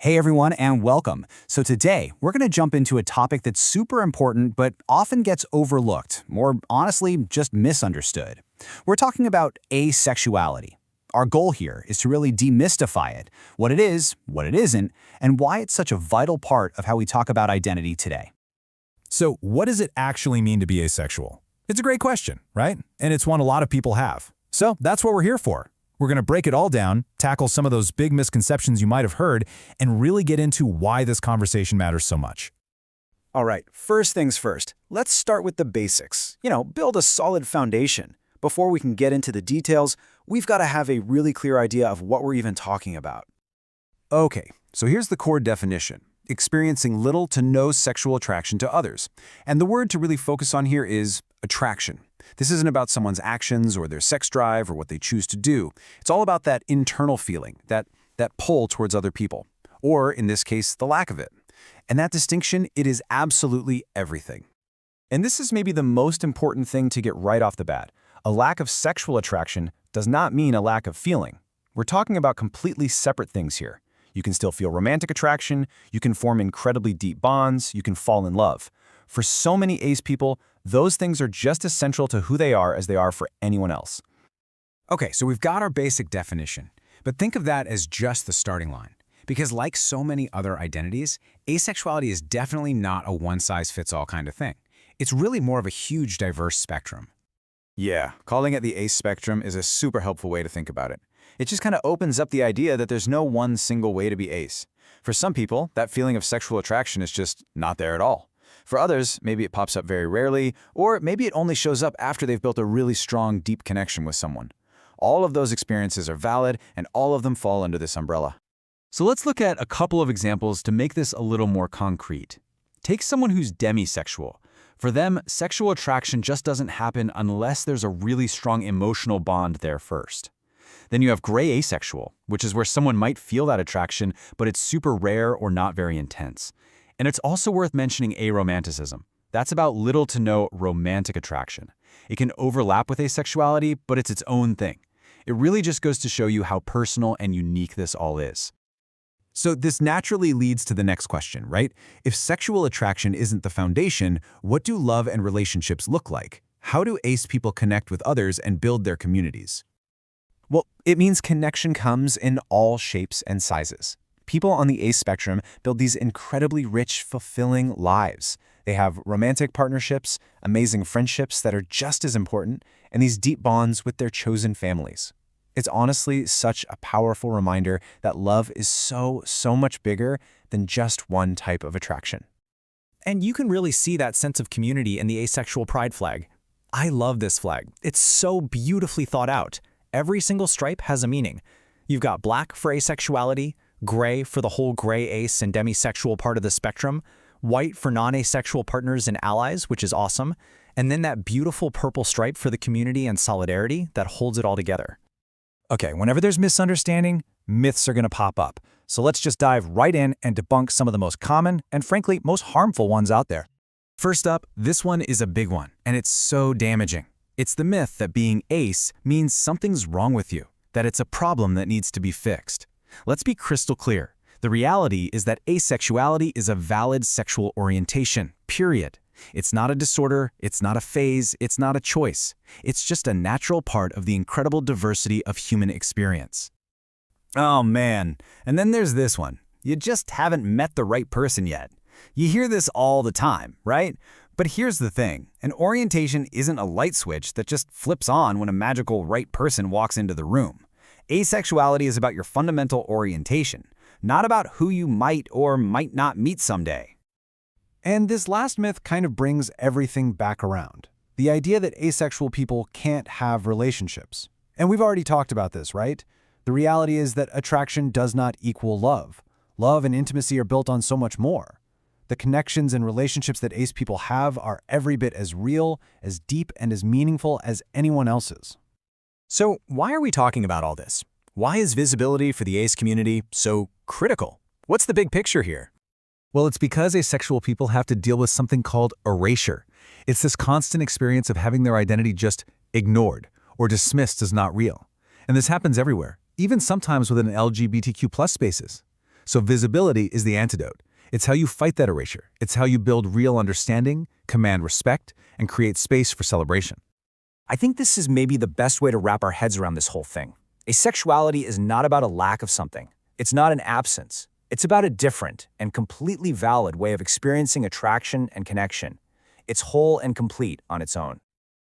Hey everyone, and welcome. So today, we're going to jump into a topic that's super important but often gets overlooked, or honestly, just misunderstood. We're talking about asexuality. Our goal here is to really demystify it, what it is, what it isn't, and why it's such a vital part of how we talk about identity today. So what does it actually mean to be asexual? It's a great question, right? And it's one a lot of people have. So that's what we're here for. We're going to break it all down, tackle some of those big misconceptions you might have heard, and really get into why this conversation matters so much. All right, first things first, let's start with the basics. Build a solid foundation. Before we can get into the details, we've got to have a really clear idea of what we're even talking about. Okay, so here's the core definition: experiencing little to no sexual attraction to others. And the word to really focus on here is attraction. This isn't about someone's actions or their sex drive or what they choose to do. It's all about that internal feeling, that pull towards other people, or in this case, the lack of it. And that distinction, it is absolutely everything. And this is maybe the most important thing to get right off the bat. A lack of sexual attraction does not mean a lack of feeling. We're talking about completely separate things here. You can still feel romantic attraction, you can form incredibly deep bonds, you can fall in love. For so many ace people, those things are just as central to who they are as they are for anyone else. Okay, so we've got our basic definition, but think of that as just the starting line. Because like so many other identities, asexuality is definitely not a one-size-fits-all kind of thing. It's really more of a huge, diverse spectrum. Yeah, calling it the ace spectrum is a super helpful way to think about it. It just kind of opens up the idea that there's no one single way to be ace. For some people, that feeling of sexual attraction is just not there at all. For others, maybe it pops up very rarely, or maybe it only shows up after they've built a really strong, deep connection with someone. All of those experiences are valid, and all of them fall under this umbrella. So let's look at a couple of examples to make this a little more concrete. Take someone who's demisexual. For them, sexual attraction just doesn't happen unless there's a really strong emotional bond there first. Then you have gray asexual, which is where someone might feel that attraction, but it's super rare or not very intense. And it's also worth mentioning aromanticism. That's about little to no romantic attraction. It can overlap with asexuality, but it's its own thing. It really just goes to show you how personal and unique this all is. So this naturally leads to the next question, right? If sexual attraction isn't the foundation, what do love and relationships look like? How do ace people connect with others and build their communities? Well, it means connection comes in all shapes and sizes. People on the ace spectrum build these incredibly rich, fulfilling lives. They have romantic partnerships, amazing friendships that are just as important, and these deep bonds with their chosen families. It's honestly such a powerful reminder that love is so much bigger than just one type of attraction. And you can really see that sense of community in the asexual pride flag. I love this flag. It's so beautifully thought out. Every single stripe has a meaning. You've got black for asexuality, gray for the whole gray ace and demisexual part of the spectrum, white for non-asexual partners and allies, which is awesome, and then that beautiful purple stripe for the community and solidarity that holds it all together. Okay, whenever there's misunderstanding, myths are going to pop up. So let's just dive right in and debunk some of the most common and frankly, most harmful ones out there. First up, this one is a big one, and it's so damaging. It's the myth that being ace means something's wrong with you, that it's a problem that needs to be fixed. Let's be crystal clear. The reality is that asexuality is a valid sexual orientation, period. It's not a disorder, it's not a phase, it's not a choice. It's just a natural part of the incredible diversity of human experience. Oh man, and then there's this one. You just haven't met the right person yet. You hear this all the time, right? But here's the thing, an orientation isn't a light switch that just flips on when a magical right person walks into the room. Asexuality is about your fundamental orientation, not about who you might or might not meet someday. And this last myth kind of brings everything back around. The idea that asexual people can't have relationships. And we've already talked about this, right? The reality is that attraction does not equal love. Love and intimacy are built on so much more. The connections and relationships that ace people have are every bit as real, as deep, and as meaningful as anyone else's. So why are we talking about all this? Why is visibility for the ace community so critical? What's the big picture here? Well, it's because asexual people have to deal with something called erasure. It's this constant experience of having their identity just ignored or dismissed as not real. And this happens everywhere, even sometimes within LGBTQ+ spaces. So visibility is the antidote. It's how you fight that erasure. It's how you build real understanding, command respect, and create space for celebration. I think this is maybe the best way to wrap our heads around this whole thing. Asexuality is not about a lack of something. It's not an absence. It's about a different and completely valid way of experiencing attraction and connection. It's whole and complete on its own.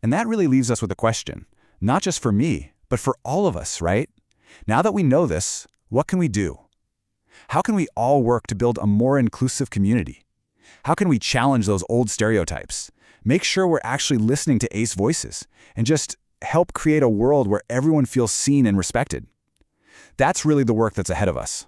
And that really leaves us with a question, not just for me, but for all of us, right? Now that we know this, what can we do? How can we all work to build a more inclusive community? How can we challenge those old stereotypes? Make sure we're actually listening to ace voices, and just help create a world where everyone feels seen and respected. That's really the work that's ahead of us.